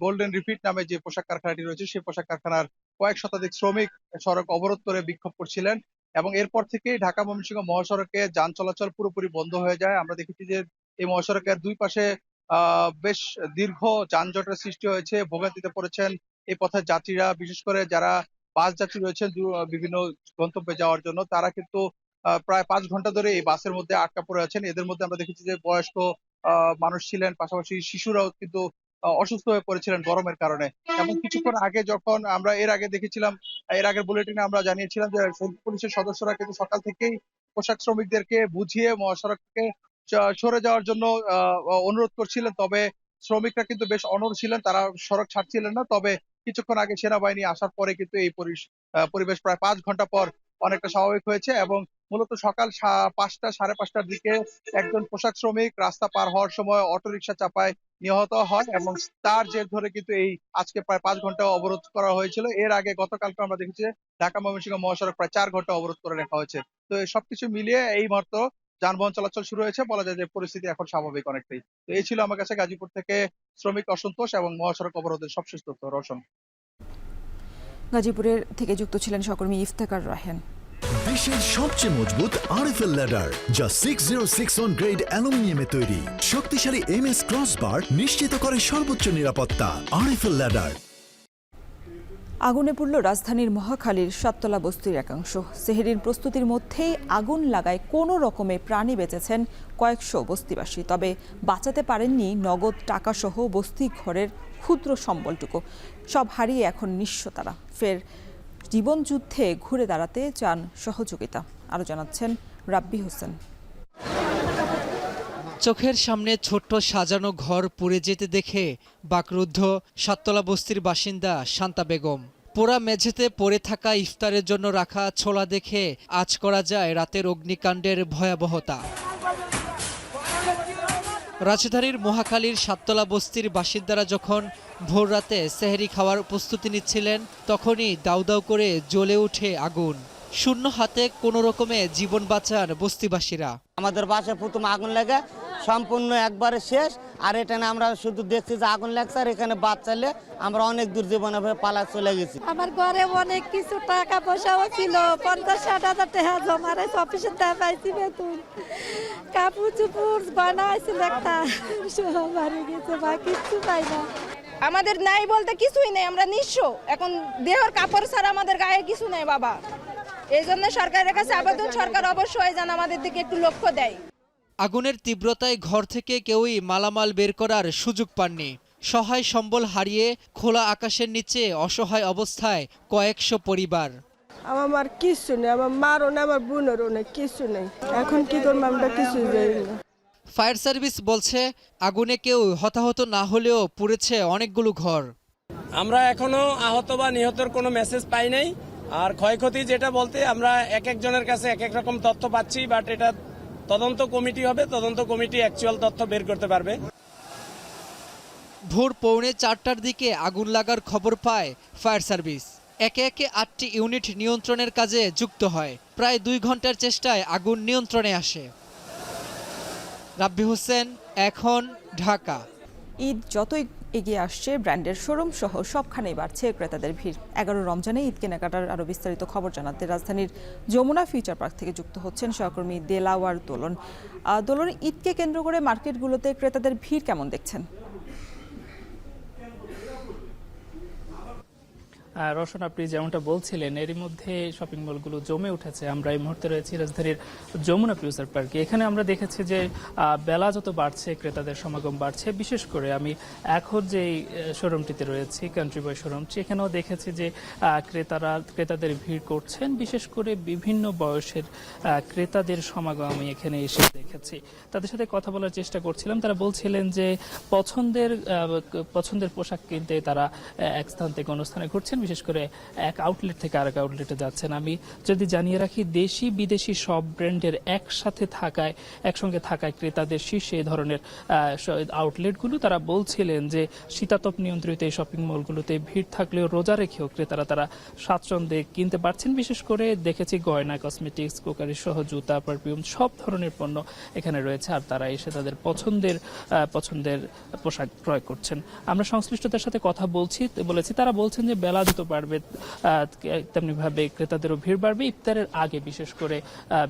গোল্ডেন রিপিট নামে যে পোশাক কারখানাটি রয়েছে সেই পোশাক কারখানার কয়েক শতাধিক শ্রমিক সড়ক অবরোধ করে বিক্ষোভ করছিলেন এবং এরপর থেকেই ঢাকা ময়মনসিংহ মহাসড়কে যান চলাচল পুরোপুরি বন্ধ হয়ে যায়। আমরা দেখেছি যে এই মহাসড়কের দুই পাশে বেশ দীর্ঘ যানজটের সৃষ্টি হয়েছে, ভোগান্তিতে পড়েছেন এই পথের যাত্রীরা, বিশেষ করে যারা বাস যাত্রী রয়েছেন বিভিন্ন গন্তব্যে যাওয়ার জন্য, তারা কিন্তু প্রায় 5 ঘন্টা ধরে এই বাসের মধ্যে আটকা পড়ে আছেন। এদের মধ্যে আমরা দেখেছি যে বয়স্ক মানুষ ছিলেন, পাশাপাশি শিশুরাও কিন্তু অসুস্থ হয়ে পড়েছিলেন গরমের কারণে। এবং কিছুক্ষণ আগে যখন আমরা এর আগের বুলেটিনে আমরা জানিয়েছিলাম যে পুলিশের সদস্যরা কিন্তু সকাল থেকেই পোশাক শ্রমিকদেরকে বুঝিয়ে মহাসড়ক থেকে সরে যাওয়ার জন্য অনুরোধ করছিলেন, তবে শ্রমিকরা কিন্তু বেশ অনড় ছিলেন, তারা সড়ক ছাড়ছিলেন না। তবে কিছুক্ষণ আগে সেনাবাহিনী আসার পরে কিন্তু এই পরিবেশ প্রায় 5 ঘন্টা পর অনেকটা স্বাভাবিক হয়েছে এবং মূলত সকাল 5টা সাড়ে 5টার দিকে একজন পোশাক শ্রমিক রাস্তা পার হওয়ার সময় অটোরিকশা চাপায় নিহত হয় এবং তার জের ধরে কিন্তু এই আজকে প্রায় 5 ঘন্টা অবরোধ করা হয়েছিল। এর আগে গতকালকে আমরা দেখেছি ঢাকা ময়মনসিংহ মহাসড়ক প্রায় 4 ঘন্টা অবরোধ করে রাখা হয়েছে। তো সবকিছু মিলিয়ে এই মুহূর্তে যানবাহন চলাচল শুরু হয়েছে, বলা যায় যে পরিস্থিতি এখন স্বাভাবিক অনেকটাই। তো এই ছিল আমার কাছে গাজীপুর থেকে শ্রমিক অসন্তোষ এবং মহাসড়ক অবরোধের সবশেষ তথ্য। রোশন, গাজীপুরের থেকে যুক্ত ছিলেন সহকর্মী ইফতেখার রায়হান। দেশের সবচেয়ে মজবুত আরএফএল ল্যাডার, যা 6061 গ্রেড অ্যালুমিনিয়ামে তৈরি। শক্তিশালী এমএস ক্রসবার নিশ্চিত করে সর্বোচ্চ নিরাপত্তা। RFL ladder. আগুনে পুড়ল রাজধানীর মহাখালীর সাততলা বস্তির একাংশ। সেহরির প্রস্তুতির মধ্যেই আগুন লাগায় কোনো রকমে প্রাণে বেঁচেছেন কয়েকশো বস্তিবাসী, তবে বাঁচাতে পারেননি নগদ টাকাসহ বস্তি ঘরের ক্ষুদ্র সম্বলটুকু। সব হারিয়ে এখন নিঃস্ব তারা। ফের জীবনযুদ্ধে ঘুরে দাঁড়াতে চান সহযোগিতা। আরও জানাচ্ছেন রাব্বি হোসেন। চোখের সামনে ছোট্ট সাজানো ঘর পুড়ে যেতে দেখে বাকরুদ্ধ সাততলা বস্তির বাসিন্দা শান্তা বেগম। পোড়া মেঝেতে পড়ে থাকা ইফতারের জন্য রাখা ছোলা দেখে আঁচ করা যায় রাতের অগ্নিকাণ্ডের ভয়াবহতা। রাজধানীর মহাখালীর সাততলা বস্তির বাসিন্দারা যখন ভোররাতে সেহরি খাওয়ার প্রস্তুতি নিচ্ছিলেন, তখনই দাউ দাউ করে জ্বলে ওঠে আগুন। শূন্য হাতে কোনো রকমে জীবন বাঁচান বস্তিবাসীরা। আমাদের বাসায় প্রথম আগুন লেগে সম্পূর্ণ একবারে শেষ, আর এটা আমরা শুধু দেখছি যে আগুন লাগছে, আর এখানে বাদ চাইলে আমরা অনেক দূর জীবনে পালা চলে গেছি। আমার ঘরে অনেক কিছু টাকা পয়সাও ছিল, 50-60 হাজার টাকা জমা রয়েছে, অফিসের টাকা পাইছি বেতন, কাপড় চুপুর গয়না হয়েছিল একটা, সব হারিয়ে গেছে বা কিচ্ছু পাই না। আমাদের নাই বলতে কিছুই নেই, আমরা নিঃস্ব। এখন দেহর কাপড় ছাড়া আমাদের গায়ে কিছু নেই বাবা। এই জন্য সরকারের কাছে আবেদন, সরকার অবশ্যই যেন আমাদের দিকে একটু লক্ষ্য দেয়। আগুনের তীব্রতায় ঘর থেকে কেউই মালামাল বের করার সুযোগ পাননি। সহায় সম্বল হারিয়ে খোলা আকাশের নিচে অসহায় অবস্থায় কয়েকশো পরিবার। আমার কিছু নেই, আমার মারও নেই, আমার বোনেরও নেই, কিছু নেই। এখন কি করবো আমরা কিছু যাই না। ফায়ার সার্ভিস বলছে আগুনে কেউ হতাহত না হলেও পুড়েছে অনেকগুলো ঘর। আমরা এখনো আহত বা নিহতর কোনো মেসেজ পাই নাই। আর ক্ষয়ক্ষতি যেটা বলতে আমরা এক একজনের কাছে এক এক রকম তথ্য পাচ্ছি, বাট এটা তদন্ত কমিটি হবে, তদন্ত কমিটি অ্যাকচুয়াল তথ্য বের করতে পারবে। ভোর 4:45টার দিকে আগুন লাগার খবর পায় ফায়ার সার্ভিস। একে একে 8টি ইউনিট নিয়ন্ত্রণের কাজে যুক্ত হয়। প্রায় 2 ঘন্টার চেষ্টায় আগুন নিয়ন্ত্রণে আসে। রাব্বি হোসেন, এখন, ঢাকা। ঈদ যতই এগিয়ে আসছে, ব্র্যান্ডের শোরুম সহ সবখানেই বাড়ছে ক্রেতাদের ভিড়। 11 রমজানে ঈদ কেনাকাটার আরও বিস্তারিত খবর জানাতে রাজধানীর যমুনা ফিউচার পার্ক থেকে যুক্ত হচ্ছেন সহকর্মী দেলাওয়ার দোলন। দোলন, ঈদকে কেন্দ্র করে মার্কেটগুলোতে ক্রেতাদের ভিড় কেমন দেখছেন? রওশন, আপনি যেমনটা বলছিলেন, এরই মধ্যে শপিং মলগুলো জমে উঠেছে। আমরা এই মুহূর্তে রয়েছি রাজধানীর যমুনা ফিউচার পার্কে। এখানে আমরা দেখেছি যে বেলা যত বাড়ছে ক্রেতাদের সমাগম বাড়ছে। বিশেষ করে আমি এখন যে শোরুমটিতে রয়েছি, কান্ট্রি বয় শোরুমটি, এখানেও দেখেছি যে ক্রেতাদের ভিড় করছেন। বিশেষ করে বিভিন্ন বয়সের ক্রেতাদের সমাগম আমি এখানে এসে দেখেছি। তাদের সাথে কথা বলার চেষ্টা করছিলাম। তারা বলছিলেন যে পছন্দের পোশাক কিনতে তারা এক স্থান থেকে অন্য স্থানে ঘুরছেন, বিশেষ করে এক আউটলেট থেকে আরেক আউটলেটে যাচ্ছেন। আমি যদি জানিয়ে রাখি, দেশি বিদেশি সব ব্র্যান্ডের একসঙ্গে থাকায় ক্রেতাদের শীর্ষে এই ধরনের আউটলেটগুলো। তারা বলছিলেন যে শীতাতপ নিয়ন্ত্রিত এই শপিং মলগুলোতে ভিড় থাকলেও রোজা রেখেও ক্রেতারা তারা স্বাচ্ছন্দ্যে কিনতে পারছেন। বিশেষ করে দেখেছি গয়না, কসমেটিক্স, কুকারি সহ জুতা, পারফিউম সব ধরনের পণ্য এখানে রয়েছে। আর তারা এসে তাদের পছন্দের পোশাক ক্রয় করছেন। আমরা সংশ্লিষ্টদের সাথে কথা বলেছি। তারা বলছেন যে বেলা যত বাড়বে তেমনিভাবে ক্রেতাদেরও ভিড় বাড়বে। ইফতারের আগে বিশেষ করে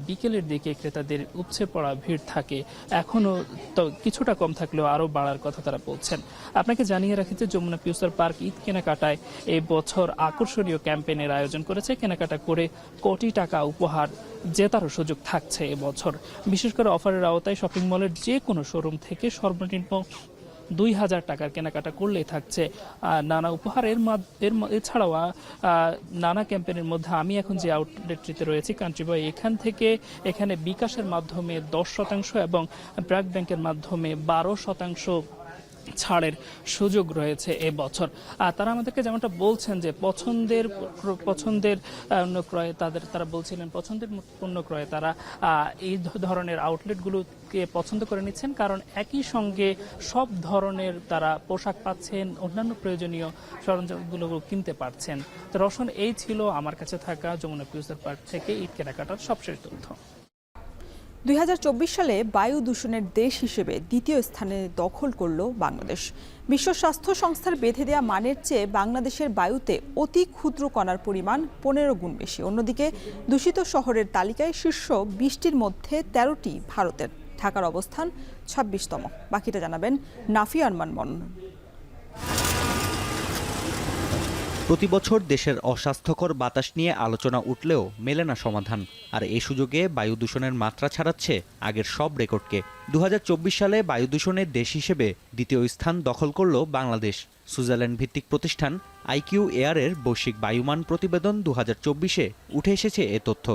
বিকেলের দিকে ক্রেতাদের উপচে পড়া ভিড় থাকে। এখনো তো কিছুটা কম থাকলেও আরও বাড়ার কথা তারা বলছেন। আপনাকে জানিয়ে রাখি যে যমুনা ফিউচার পার্ক ঈদ কেনাকাটায় এই বছর আকর্ষণীয় ক্যাম্পেইনের আয়োজন করেছে। কেনাকাটা করে কোটি টাকা উপহার জেতারও সুযোগ থাকছে এবছর। বিশেষ করে অফারের আওতায় শপিং মলের যে কোনো শোরুম থেকে সর্বনিম্ন 2000 টাকার কেনাকাটা করলেই থাকছে নানা উপহার। এছাড়াও নানা ক্যাম্পেইনের মধ্যে আমি এখন যে আউটলেটটিতে রয়েছি, কান্ট্রি বয়, এখানে বিকাশের মাধ্যমে 10% এবং ব্র্যাক ব্যাংকের মাধ্যমে 12% ছাড়ের সুযোগ রয়েছে এবছর। তারা আমাদেরকে যেমনটা বলছেন যে পছন্দের ক্রয়ে তারা বলছিলেন পছন্দের পণ্য ক্রয়ে তারা এই ধরনের আউটলেটগুলোকে পছন্দ করে নিচ্ছেন, কারণ একই সঙ্গে সব ধরনের তারা পোশাক পাচ্ছেন, অন্যান্য প্রয়োজনীয় সরঞ্জামগুলো কিনতে পারছেন। তো রওশন, এই ছিল আমার কাছে থাকা যমুনা ফিউচার পার্ক থেকে ঈদ কেনাকাটার সবশেষ তথ্য। 2024 সালে বায়ু দূষণের দেশ হিসেবে দ্বিতীয় স্থানে দখল করল বাংলাদেশ। বিশ্ব স্বাস্থ্য সংস্থার বেঁধে দেওয়া মানের চেয়ে বাংলাদেশের বায়ুতে অতি ক্ষুদ্র কণার পরিমাণ 15 গুণ বেশি। অন্যদিকে দূষিত শহরের তালিকায় শীর্ষ 20টির মধ্যে 13টি ভারতের। ঢাকার অবস্থান 26তম। বাকিটা জানাবেন নাফি আরমান মনন। প্রতি বছর দেশের অস্বাস্থ্যকর বাতাস নিয়ে আলোচনা উঠলেও মেলে না সমাধান। আর এই সুযোগে বায়ু দূষণের মাত্রা ছাড়াচ্ছে আগের সব রেকর্ডকে। 2024 সালে বায়ু দূষণের দেশ হিসেবে দ্বিতীয় স্থান দখল করল বাংলাদেশ। সুইজারল্যান্ড ভিত্তিক প্রতিষ্ঠান আইকিউ এয়ারের বৈশ্বিক বায়ুমান প্রতিবেদন 2024-এ উঠে এসেছে এ তথ্য।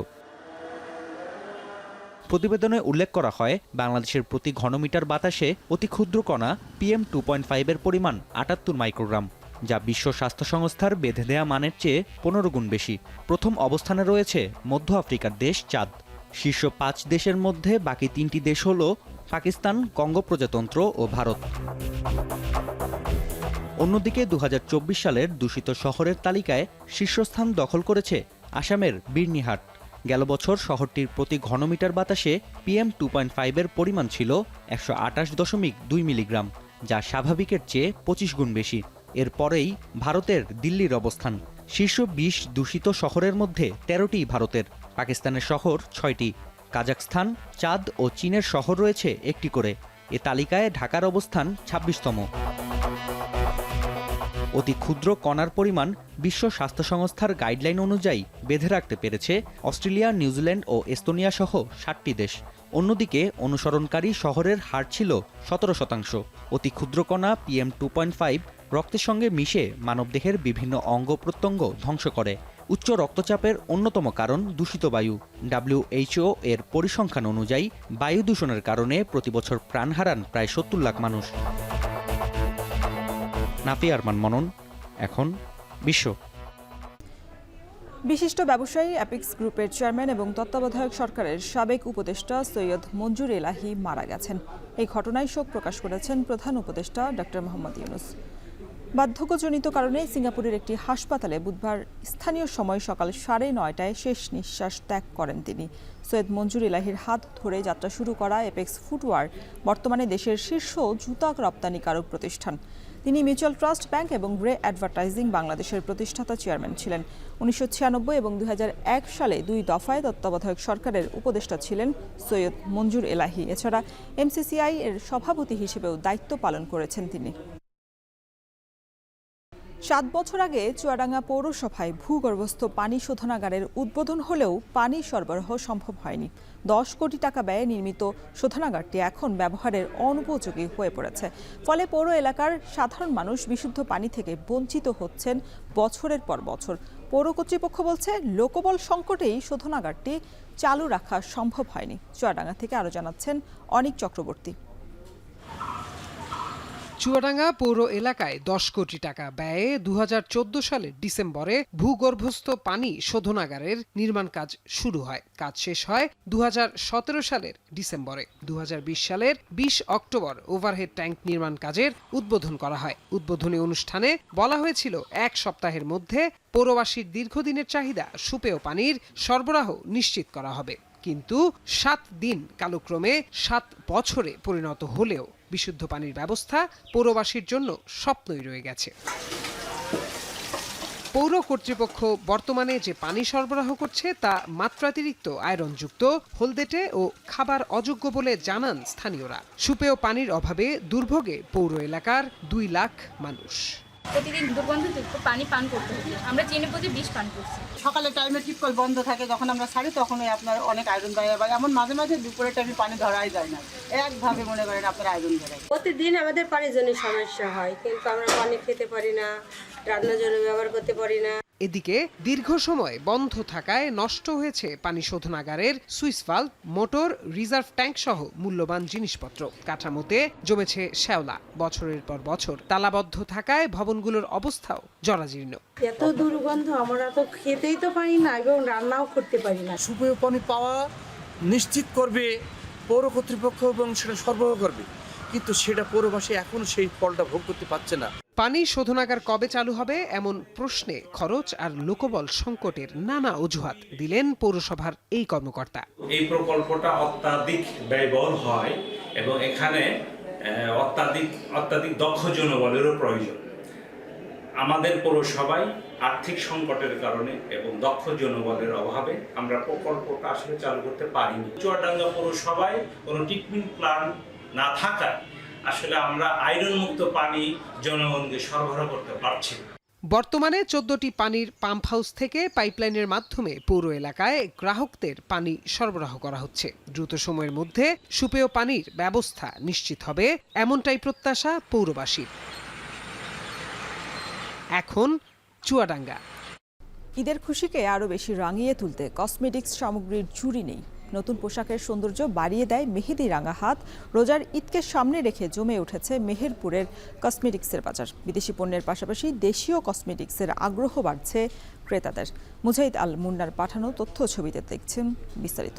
প্রতিবেদনে উল্লেখ করা হয়, বাংলাদেশের প্রতি ঘনমিটার বাতাসে অতি ক্ষুদ্র কণা PM2.5 এর পরিমাণ 78 মাইক্রোগ্রাম, যা বিশ্ব স্বাস্থ্য সংস্থার বেঁধে দেয়া মানের চেয়ে 15 গুণ বেশি। প্রথম অবস্থানে রয়েছে মধ্য আফ্রিকার দেশ চাদ। শীর্ষ 5 দেশের মধ্যে বাকি 3টি দেশ হল পাকিস্তান, কঙ্গো প্রজাতন্ত্র ও ভারত। অন্যদিকে 2024 সালের দূষিত শহরের তালিকায় শীর্ষস্থান দখল করেছে আসামের বির্নিহাট। গেল বছর শহরটির প্রতি ঘনমিটার বাতাসে PM2.5 এর পরিমাণ ছিল 128.2 মিলিগ্রাম, যা স্বাভাবিকের চেয়ে 25 গুণ বেশি। এরপরেই ভারতের দিল্লির অবস্থান। শীর্ষ 20 দূষিত শহরের মধ্যে 13টি ভারতের, পাকিস্তানের শহর 6টি, কাজাখস্তান, চাঁদ ও চীনের শহর রয়েছে 1টি করে। এ তালিকায় ঢাকার অবস্থান 26তম। অতি ক্ষুদ্র কণার পরিমাণ বিশ্ব স্বাস্থ্য সংস্থার গাইডলাইন অনুযায়ী বেঁধে রাখতে পেরেছে অস্ট্রেলিয়া, নিউজিল্যান্ড ও এস্তোনিয়া সহ 7টি দেশ। অন্যদিকে অনুসরণকারী শহরের হার ছিল 17%। অতি ক্ষুদ্র কণা PM2.5 রক্তের সঙ্গে মিশে মানবদেহের বিভিন্ন অঙ্গ প্রত্যঙ্গ ধ্বংস করে। উচ্চ রক্তচাপের অন্যতম কারণ দূষিত বায়ু। WHO এর পরিসংখ্যান অনুযায়ী বায়ু দূষণের কারণে প্রতিবছর প্রাণ হারান প্রায় 70 লাখ মানুষ। নাফি আরমান মনন, এখন বিশ্ব। বিশিষ্ট ব্যবসায়ী অ্যাপিক্স গ্রুপের চেয়ারম্যান এবং তত্ত্বাবধায়ক সরকারের সাবেক উপদেষ্টা সৈয়দ মঞ্জুর এলাহি মারা গেছেন। এই ঘটনায় শোক প্রকাশ করেছেন প্রধান উপদেষ্টা ডক্টর মোহাম্মদ ইউনূস। বার্ধক্যজনিত কারণে সিঙ্গাপুরের একটি হাসপাতালে বুধবার স্থানীয় সময় সকাল 9:30টায় শেষ নিঃশ্বাস ত্যাগ করেন তিনি। সৈয়দ মঞ্জুর এলাহির হাত ধরে যাত্রা শুরু করা অ্যাপেক্স ফুটওয়ার বর্তমানে দেশের শীর্ষ জুতা রপ্তানিকারক প্রতিষ্ঠান। তিনি মিউচুয়াল ট্রাস্ট ব্যাংক এবং রে অ্যাডভার্টাইজিং বাংলাদেশের প্রতিষ্ঠাতা চেয়ারম্যান ছিলেন। 1996 এবং 2001 সালে 2 দফায় তত্ত্বাবধায়ক সরকারের উপদেষ্টা ছিলেন সৈয়দ মঞ্জুর এলাহি। এছাড়া MCCI এর সভাপতি হিসেবেও দায়িত্ব পালন করেছেন তিনি। 7 বছর আগে চুয়াডাঙ্গা পৌরসভায় ভূগর্ভস্থ পানি শোধনাগারের উদ্বোধন হলেও পানি সরবরাহ সম্ভব হয়নি। 10 কোটি টাকা ব্যয়ে নির্মিত শোধনাগারটি এখন ব্যবহারের অনুপযোগী হয়ে পড়েছে। ফলে পৌর এলাকার সাধারণ মানুষ বিশুদ্ধ পানি থেকে বঞ্চিত হচ্ছেন বছরের পর বছর। পৌর কর্তৃপক্ষ বলছে লোকবল সংকটেই শোধনাগারটি চালু রাখা সম্ভব হয়নি। চুয়াডাঙ্গা থেকে আরও জানাচ্ছেন অনিক চক্রবর্তী। চুয়াডাঙ্গা পৌর এলাকায় 10 কোটি টাকা ব্যয়ে 2014 সালের ডিসেম্বরে ভূগর্ভস্থ পানি শোধনাগারের নির্মাণ কাজ শুরু হয়। কাজ শেষ হয় 2017 সালের ডিসেম্বরে। 2020 সালের 20 অক্টোবর ওভারহেড ট্যাঙ্ক নির্মাণ কাজের উদ্বোধন করা হয়। উদ্বোধনী অনুষ্ঠানে বলা হয়েছিল 1 সপ্তাহের মধ্যে পৌরবাসীর দীর্ঘদিনের চাহিদা সুপেয় পানির সরবরাহ নিশ্চিত করা হবে। কিন্তু 7 দিন কালক্রমে 7 বছরে পরিণত হলেও বিশুদ্ধ পানির ব্যবস্থা পৌরবাসীর জন্য স্বপ্নই রয়ে গেছে। পৌর কর্তৃপক্ষ বর্তমানে যে পানি সরবরাহ করছে তা মাত্রাতিরিক্ত আয়রনযুক্ত, হলদেটে ও খাবার অযোগ্য বলে জানান স্থানীয়রা। সুপেয় পানির অভাবে দুর্ভোগে পৌর এলাকার 2 লাখ মানুষ। প্রতিদিন দুর্গন্ধযুক্ত পানি পান করতে হচ্ছে। আমরা চিনিপতি বিষ পান করছি। সকালে টাইমে টিপকল বন্ধ থাকে, যখন আমরা ছাড়ি তখনই আপনার অনেক আয়রন ধরে, বা এমন মাঝে মাঝে দুপুরের টাইমে পানি ধরাই যায় না, একভাবে মনে করেন আপনার আয়রন ধরে। প্রতিদিন আমাদের পানির জন্য সমস্যা হয়, কিন্তু আমরা পানি খেতে পারি না, রান্নার জন্য ব্যবহার করতে পারি না। এদিকে দীর্ঘ সময় বন্ধ থাকায় নষ্ট হয়েছে পানি শোধনাগারের switch valve, motor, reserve tank সহ মূল্যবান জিনিসপত্র। কাঠামোতে জমেছে শ্যাওলা। বছরের পর বছর তালাবদ্ধ থাকায় ভবনগুলোর অবস্থাও জরাজীর্ণ। এত দুর্গন্ধ, আমরা তো খেতেই তো পারি না এবং রান্নাও করতে পারি না। সুপেয় পানি পাওয়া নিশ্চিত করবে পৌর কর্তৃপক্ষ এবং সেটা সরবরাহ করবে, কিন্তু সেটা পৌরবাসী এখনো সেই ফলটা ভোগ করতে পারছে না। পানি শোধনাগার কবে চালু হবে এমন প্রশ্নে খরচ আর লোকবল সংকটের নানা অজুহাত দিলেন পৌরসভার এই কর্মকর্তা। এই প্রকল্পটা অত্যাধিক ব্যয়বহুল হয় এবং এখানে অত্যাধিক দক্ষ জনবলেরও প্রয়োজন। আমাদের পৌরসভায় আর্থিক সংকটের কারণে এবং দক্ষ জনবলের অভাবে আমরা প্রকল্পটা আসলে চালু করতে পারিনি। চুয়াডাঙ্গা পৌরসভায় কোনো ট্রিটমেন্ট প্ল্যান না থাকায় আসলে আমরা আয়রন মুক্ত পানি জনগণকে সরবরাহ করতে পারছি না। বর্তমানে 14টি পানির পাম্প হাউস থেকে পাইপলাইনের মাধ্যমে পৌর এলাকায় গ্রাহকদের পানি সরবরাহ করা হচ্ছে। দ্রুত সময়ের মধ্যে সুপেয় পানির ব্যবস্থা নিশ্চিত হবে এমনটাই প্রত্যাশা পৌরবাসীর। এখন চুয়াডাঙ্গা। ঈদের খুশিকে আরও বেশি রাঙিয়ে তুলতে কসমেটিক্স সামগ্রীর জুড়ি নেই। নতুন পোশাকের সৌন্দর্য বাড়িয়ে দেয় মেহেদি রাঙা হাত। রোজার ঈদকে সামনে রেখে জমে উঠেছে মেহেরপুরের কসমেটিক্সের বাজার। বিদেশি পণ্যের পাশাপাশি দেশীয় কসমেটিক্সের আগ্রহ বাড়ছে ক্রেতাদের। মুজাহিদ আল মুন্নার পাঠানো তথ্য ছবিতে দেখছেন বিস্তারিত।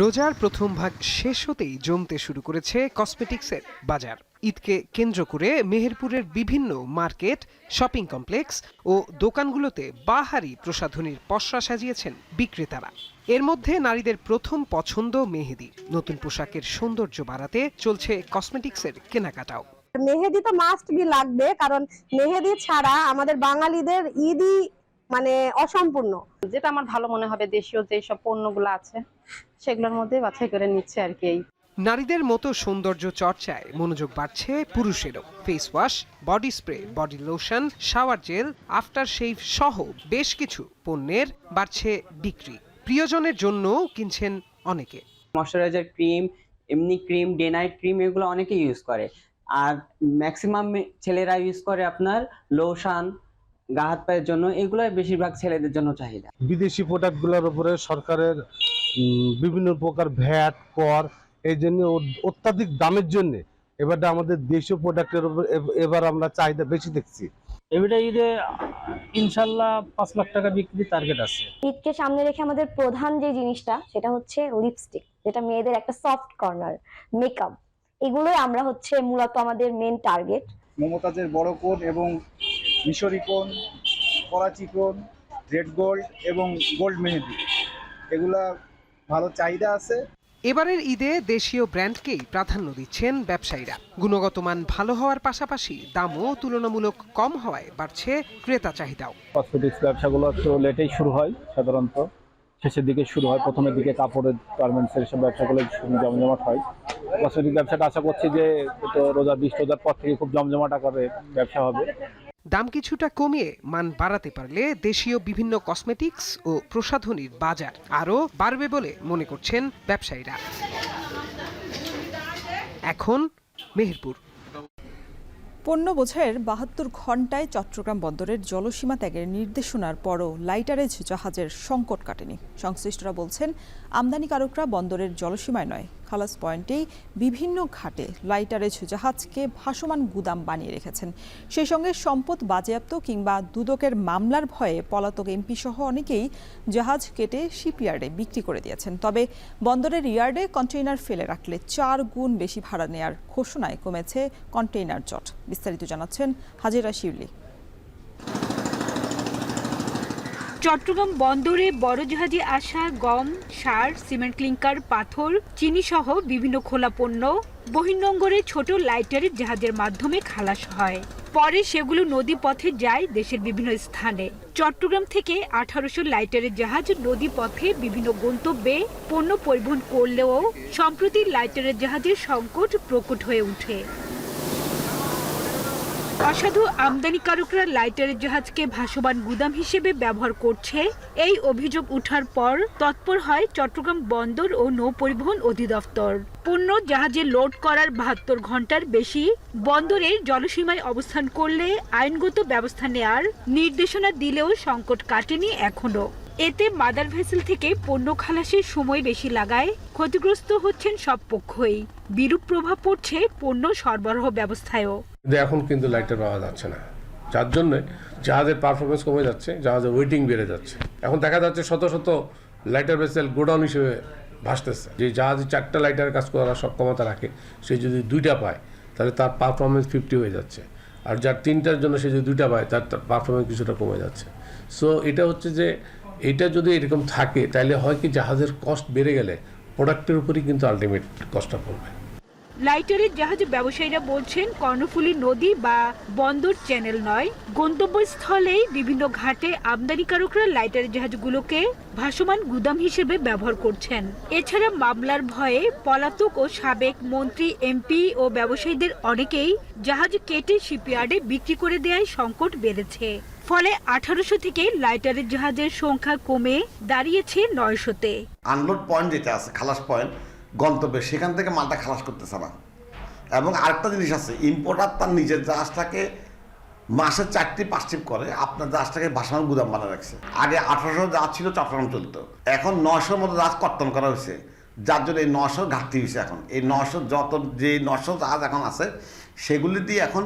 রোজার প্রথম ভাগ শেষ হতেই জমতে শুরু করেছে কসমেটিক্সের বাজার। ঈদকে কেন্দ্র করে মেহেরপুরের বিভিন্ন মার্কেট, শপিং কমপ্লেক্স ও দোকানগুলোতে বাহারি প্রসাধনীর পসরা সাজিয়েছেন বিক্রেতারা। এর মধ্যে নারীদের প্রথম পছন্দ মেহেদি। নতুন পোশাকের সৌন্দর্য বাড়াতে চলছে কসমেটিক্সের কেনাকাটাও। মেহেদি তো মাস্ট বি লাগবে, কারণ মেহেদি ছাড়া আমাদের বাঙালিদের ঈদই মানে অসম্পূর্ণ। যেটা আমার ভালো মনে হবে দেশীয় যেসব পণ্যগুলো আছে সেগুলোর মধ্যে বাছাই করে নিচ্ছে আর কি। নারীদের মতো সৌন্দর্য চর্চায় মনোযোগ বাড়ছে পুরুষেরও। Face wash, body spray, body lotion, shower gel, after shave সহ বেশ কিছু পণ্যের বাড়ছে বিক্রি। প্রিয়জনের জন্য কিনছেন অনেকে। ময়শ্চারাইজার ক্রিম, এমনি ক্রিম, ডে নাইট ক্রিম, এগুলো অনেকে ইউজ করে। আর ম্যাক্সিমাম ছেলেরা ইউজ করে আপনার লোশন, গা হাত পায়ের জন্য। এগুলো বেশিরভাগ ছেলেদের জন্য চাহিদা। বিদেশি প্রোডাক্টগুলোর উপরে সরকারের বিভিন্ন প্রকার ভ্যাট, কর, এই জন্য অত্যাধিক দামের জন্য এবার আমাদের দেশীয় প্রোডাক্টের উপর এবার আমরা চাহিদা বেশি দেখছি। এবারে ঈদে ইনশাল্লাহ 5 লাখ টাকা বিক্রি টার্গেট আছে। ঈদকে সামনে রেখে আমাদের প্রধান যে জিনিসটা সেটা হচ্ছে লিপস্টিক, যেটা মেয়েদের একটা সফট কর্নার, মেকআপ, এগুলোই আমরা হচ্ছে মূলত আমাদের মেন টার্গেট। মমতাজের বড় কোণ এবং মিশরি কোণ, করাচি কোণ, রেড গোল্ড এবং গোল্ড মেহেদি, এগুলা ভালো চাহিদা আছে। এবারের ঈদে দেশীয় ব্র্যান্ডকেই প্রাধান্য দিচ্ছেন ব্যবসায়ীরা। গুণগত মান ভালো হওয়ার পাশাপাশি দামও তুলনামূলক কম হওয়ায় বাড়ছে ক্রেতা চাহিদাও। কসমেটিক্স ব্যবসাগুলো একটু লেটেই শুরু হয়, সাধারণত শেষের দিকে শুরু হয়। প্রথমের দিকে কাপড়ের, গার্মেন্টসের সব ব্যবসাগুলো জমজমাট হয়। কসমেটিক ব্যবসাটা আশা করছি যে রোজা 20 রোজার পর থেকে খুব জমজমাট আকারে ব্যবসা হবে। দাম কিছুটা কমিয়ে মান বাড়াতে পারলে দেশীয় বিভিন্ন কসমেটিক্স ও প্রসাধনীর বাজার আরও বাড়বে বলে মনে করছেন ব্যবসায়ীরা। এখন মেহেরপুর। পণ্য বোঝাইয়ের 72 ঘণ্টায় চট্টগ্রাম বন্দরের জলসীমা ত্যাগের নির্দেশনার পরও লাইটারেজ জাহাজের সংকট কাটেনি। সংশ্লিষ্টরা বলছেন, আমদানিকারকরা বন্দরের জলসীমায় নয়, খালাস পয়েন্টেই বিভিন্ন ঘাটে লাইটারেজ জাহাজকে ভাসমান গুদাম বানিয়ে রেখেছেন। সেই সঙ্গে সম্পদ বাজেয়াপ্ত কিংবা দুদকের মামলার ভয়ে পলাতক এমপি সহ অনেকেই জাহাজ কেটে শিপইয়ার্ডে বিক্রি করে দিয়েছেন। তবে বন্দরের ইয়ার্ডে কন্টেইনার ফেলে রাখলে 4 গুণ বেশি ভাড়া নেয়ার ঘোষণায় কমেছে কন্টেইনার জট। বিস্তারিত জানাচ্ছেন হাজিরা শিউলি। চট্টগ্রাম বন্দরে বড় জাহাজে আসা গম, সার, সিমেন্ট ক্লিংকার, পাথর, চিনি সহ বিভিন্ন খোলা পণ্য বহির্নোঙরে ছোট লাইটারের জাহাজের মাধ্যমে খালাস হয়। পরে সেগুলো নদী পথে যায় দেশের বিভিন্ন স্থানে। চট্টগ্রাম থেকে 1800 লাইটারের জাহাজ নদী পথে বিভিন্ন গন্তব্যে পণ্য পরিবহন করলেও সম্প্রতি লাইটারের জাহাজের সংকট প্রকট হয়ে ওঠে। অসাধু আমদানিকারকরা লাইটারের জাহাজকে ভাসমান গুদাম হিসেবে ব্যবহার করছে, এই অভিযোগ ওঠার পর তৎপর হয় চট্টগ্রাম বন্দর ও নৌ পরিবহন অধিদপ্তর। পণ্য জাহাজে লোড করার 72 ঘণ্টার বেশি বন্দরের জলসীমায় অবস্থান করলে আইনগত ব্যবস্থা নেয়ার নির্দেশনা দিলেও সংকট কাটেনি এখনো। এতে মাদার ভেসেল থেকে পণ্য খালাসের সময় বেশি লাগায় ক্ষতিগ্রস্ত হচ্ছেন সব পক্ষই। বিরূপ প্রভাব পড়ছে পণ্য সরবরাহ ব্যবস্থায়ও। এখন কিন্তু লাইটার পাওয়া যাচ্ছে না, যার জন্য জাহাজের পারফরমেন্স কমে যাচ্ছে, জাহাজের ওয়েটিং বেড়ে যাচ্ছে। এখন দেখা যাচ্ছে শত শত লাইটার ভেসেল গোডাউন হিসেবে ভাসতেছে। যে জাহাজে 4টা লাইটারের কাজ করার সক্ষমতা রাখে, সে যদি 2টা পায় তাহলে তার পারফরমেন্স 50 হয়ে যাচ্ছে। আর যার 3টার জন্য সে যদি 2টা পায় তার পারফরমেন্স কিছুটা কমে যাচ্ছে। সো এটা হচ্ছে যে এটা যদি এরকম থাকে তাহলে হয় কি, জাহাজের কস্ট বেড়ে গেলে প্রোডাক্টের উপরই কিন্তু আলটিমেট কস্টটা পড়বে। লাইটারের জাহাজ ব্যবসায়ীরা বলছেন, কর্ণফুলী নদী বা বন্দর চ্যানেল নয়, গন্তব্যস্থলেই বিভিন্ন ঘাটে আমদানিকারকরা লাইটারের জাহাজগুলোকে ভাসমান গুদাম হিসেবে ব্যবহার করছেন। এছাড়া মামলার ভয়ে পলাতক ও সাবেক মন্ত্রী, এমপি ও ব্যবসায়ীদের অনেকেই জাহাজ কেটে শিপইয়ার্ডে বিক্রি করে দেওয়ায় সংকট বেড়েছে। ফলে 1800 থেকে লাইটারের জাহাজের সংখ্যা কমে দাঁড়িয়েছে 900-তে। আনলোড পয়েন্ট যেটা আছে, খালাস পয়েন্ট, গন্তব্যে সেখান থেকে মালটা খালাস করতেছে না। এবং আরেকটা জিনিস আছে, ইম্পোর্টার তার নিজের জাহাজটাকে মাসে 4-5 ট্রিপ করে আপনার জাহাজটাকে ভাসমান গুদাম বানিয়ে রাখছে। আগে 1800 জাহাজ ছিল, চট্টগ্রাম চলত, এখন 900-র মতো জাহাজ কর্তন করা হয়েছে, যার জন্য এই 900 ঘাটতি হয়েছে। এখন এই 900 যে 900 জাহাজ এখন আছে, সেগুলি দিয়ে এখন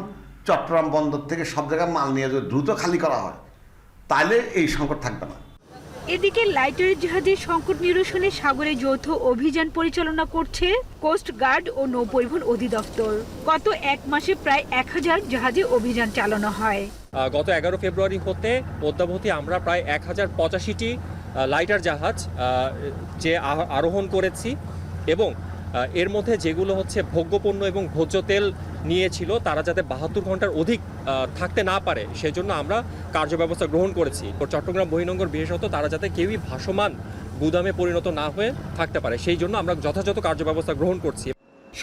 চট্টগ্রাম বন্দর থেকে সব জায়গায় মাল নিয়ে যদি দ্রুত খালি করা হয় তাহলে এই সংকট থাকবে না। এদিকে লাইটারের জাহাজের সংকট নিরসনে সাগরে যৌথ অভিযান পরিচালনা করছে কোস্ট গার্ড ও নৌ পরিবহন অধিদপ্তর। গত 1 মাসে প্রায় 1000 জাহাজে অভিযান চালানো হয়। গত 11 ফেব্রুয়ারি হতে অদ্যাবধি আমরা প্রায় 1085টি লাইটার জাহাজ যে আরোহণ করেছি, এবং এর মধ্যে যেগুলো হচ্ছে ভোগ্যপণ্য এবং ভোজ্য তেল নিয়েছিল তারা যাতে 72 ঘন্টার অধিক থাকতে না পারে সেজন্য আমরা কার্যব্যবস্থা গ্রহণ করেছি। চট্টগ্রাম বহির্নোঙর বিশেষত তারা যাতে কেউই ভাসমান গুদামে পরিণত না হয়ে থাকতে পারে সেই জন্য আমরা যথাযথ কার্যব্যবস্থা গ্রহণ করছি।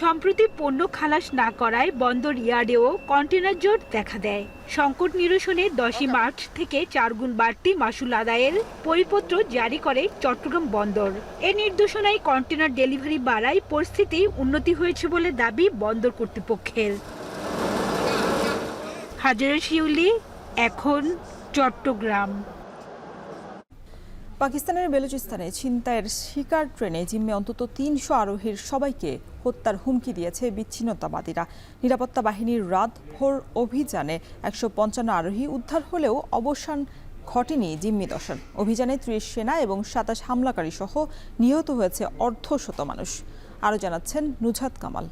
সম্প্রতি পণ্য খালাস না করায় বন্দর ইয়ার্ডেও কন্টেনার জট দেখা দেয়। সংকট নিরসনে 10ই মার্চ থেকে 4 গুণ বাড়তি মাসুল আদায়ের পরিপত্র জারি করে চট্টগ্রাম বন্দর। এই নির্দেশনায় কন্টেনার ডেলিভারি বাড়ায় পরিস্থিতি উন্নতি হয়েছে বলে দাবি বন্দর কর্তৃপক্ষের। হাজারা শিউলি, এখন চট্টগ্রাম। পাকিস্তানের বেলুচিস্তানে ছিনতাইয়ের শিকার ট্রেনে জিম্মে অন্তত 300 আরোহীর সবাইকে হত্যার হুমকি দিয়েছে বিচ্ছিন্নতাবাদীরা। নিরাপত্তা বাহিনীর রাত ভোর অভিযানে 155 আরোহী উদ্ধার হলেও অবসান ঘটেনি জিম্মি দশার। অভিযানে 30 সেনা এবং 27 হামলাকারী সহ নিহত হয়েছে অর্ধশত মানুষ। আরও জানাচ্ছেন নুজহাত কামাল।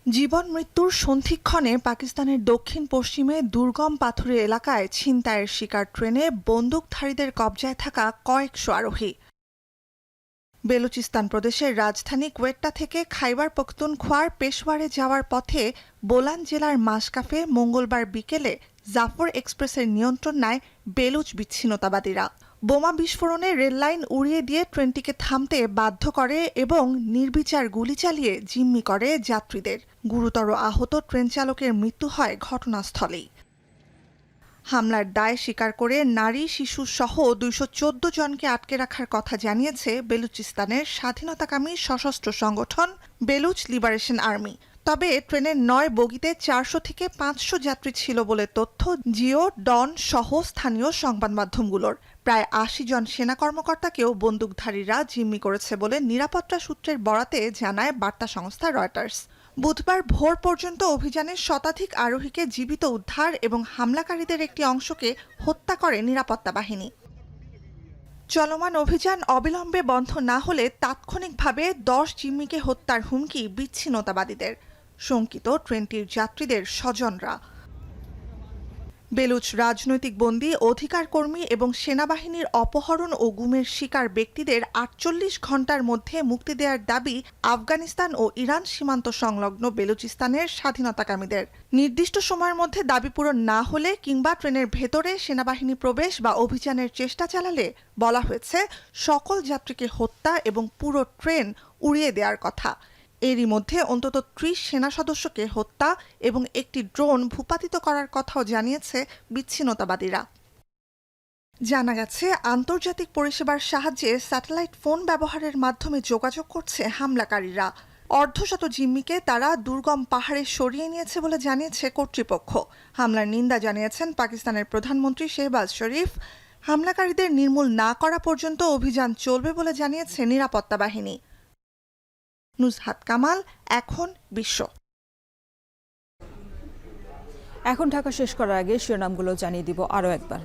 জীবন মৃত্যুর সন্ধিক্ষণে পাকিস্তানের দক্ষিণ পশ্চিমে দুর্গম পাথুরে এলাকায় ছিনতাইয়ের শিকার ট্রেনে বন্দুকধারীদের কবজায় থাকা কয়েকশো আরোহী। বেলুচিস্তান প্রদেশের রাজধানী কোয়েট্টা থেকে খাইবার পখতুনখোয়ার পেশওয়ারে যাওয়ার পথে বোলান জেলার মাসকাফে মঙ্গলবার বিকেলে জাফর এক্সপ্রেসের নিয়ন্ত্রণ নেয় বেলুচ বিচ্ছিন্নতাবাদীরা। বোমা বিস্ফোরণে রেললাইন উড়িয়ে দিয়ে ট্রেনটিকে থামতে বাধ্য করে এবং নির্বিচার গুলি চালিয়ে জিম্মি করে যাত্রীদের। গুরুতর আহত ট্রেন চালকের মৃত্যু হয় ঘটনাস্থলেই। হামলার দায় স্বীকার করে নারী, শিশু সহ 214 জনকে আটকে রাখার কথা জানিয়েছে বেলুচিস্তানের স্বাধীনতাকামী সশস্ত্র সংগঠন বেলুচ লিবারেশন আর্মি। তবে ট্রেনের 9 বগিতে 400 থেকে 500 যাত্রী ছিল বলে তথ্য জিও, ডন সহ স্থানীয় সংবাদ মাধ্যমগুলোর। প্রায় 80 জন সেনা কর্মকর্তাকেও বন্দুকধারীরা জিম্মি করেছে বলে নিরাপত্তা সূত্রের বরাতে জানায় বার্তা সংস্থা রয়টার্স। বুধবার ভোর পর্যন্ত অভিযানে শতাধিক আরোহীকে জীবিত উদ্ধার এবং হামলাকারীদের একটি অংশকে হত্যা করে নিরাপত্তা বাহিনী। চলমান অভিযান অবিলম্বে বন্ধ না হলে তাৎক্ষণিকভাবে 10 জিম্মিকে হত্যার হুমকি বিচ্ছিন্নতাবাদীদের। শঙ্কিত ট্রেনটির যাত্রীদের স্বজনরা। বেলুচ রাজনৈতিক বন্দী, অধিকার কর্মী এবং সেনাবাহিনীর অপহরণ ও গুমের শিকার ব্যক্তিদের 48 ঘণ্টার মধ্যে মুক্তি দেওয়ার দাবি আফগানিস্তান ও ইরান সীমান্ত সংলগ্ন বেলুচিস্তানের স্বাধীনতাকামীদের। নির্দিষ্ট সময়ের মধ্যে দাবি পূরণ না হলে কিংবা ট্রেনের ভেতরে সেনাবাহিনী প্রবেশ বা অভিযানের চেষ্টা চালালে বলা হয়েছে সকল যাত্রীকে হত্যা এবং পুরো ট্রেন উড়িয়ে দেওয়ার কথা। এরই মধ্যে অন্তত 30 সেনা সদস্যকে হত্যা এবং একটি ড্রোন ভূপাতিত করার কথাও জানিয়েছে বিচ্ছিন্নতাবাদীরা। জানা গেছে আন্তর্জাতিক পরিষেবার সাহায্যে স্যাটেলাইট ফোন ব্যবহারের মাধ্যমে যোগাযোগ করছে হামলাকারীরা। অর্ধশত জিম্মিকে তারা দুর্গম পাহাড়ে সরিয়ে নিয়েছে বলে জানিয়েছে কর্তৃপক্ষ। হামলার নিন্দা জানিয়েছেন পাকিস্তানের প্রধানমন্ত্রী শেহবাজ শরীফ। হামলাকারীদের নির্মূল না করা পর্যন্ত অভিযান চলবে বলে জানিয়েছে নিরাপত্তা বাহিনী। নুজহাত কামাল, এখন বিশ্ব। এখন ঢাকা শেষ করার আগে শিরোনামগুলো জানিয়ে দিব আরও একবার।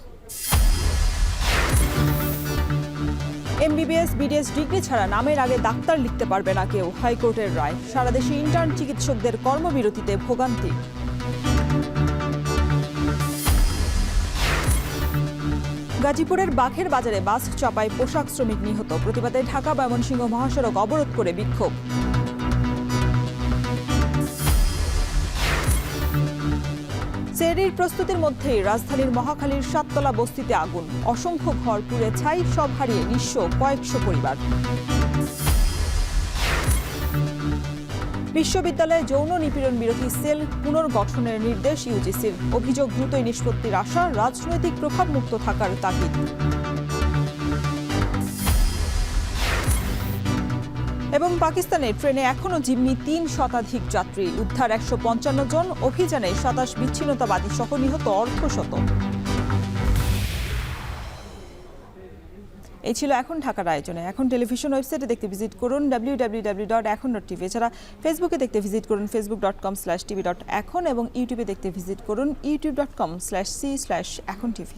MBBS, BDS ডিগ্রি ছাড়া নামের আগে ডাক্তার লিখতে পারবে না কেউ, হাইকোর্টের রায়। সারা দেশে ইন্টার্ন চিকিৎসকদের কর্মবিরতিতে ভোগান্তি। গাজীপুরের বাঘের বাজারে বাস চাপায় পোশাক শ্রমিক নিহত। প্রতিবাদে ঢাকা ময়মনসিংহ মহাসড়ক অবরোধ করে বিক্ষোভ। সেহরির প্রস্তুতির মধ্যেই রাজধানীর মহাখালীর 7 তলা বস্তিতে আগুন। অসংখ্য ঘর পুড়ে ছাই, সব হারিয়ে নিঃস্ব কয়েকশো পরিবার। বিশ্ববিদ্যালয়ে যৌন নিপীড়ন বিরোধী সেল পুনর্গঠনের নির্দেশ ইউজিসির। অভিযোগ দ্রুতই নিষ্পত্তির আশা, রাজনৈতিক প্রভাবমুক্ত থাকার তাগিদ। এবং পাকিস্তানে ট্রেনে এখনও জিম্মি 3 শতাধিক যাত্রী, উদ্ধার 155 জন। অভিযানে 27 বিচ্ছিন্নতাবাদী সহ নিহত অর্ধশত। এই ছিল এখন ঢাকার আয়োজনে। এখন টেলিভিশন ওয়েবসাইটে দেখতে ভিজিট করুন www.ekon.tv। এছাড়া ফেসবুকে দেখতে ভিজিট করুন facebook.com/tv.ekon এবং ইউটিউবে দেখতে ভিজিট করুন youtube.com/c/ekontv।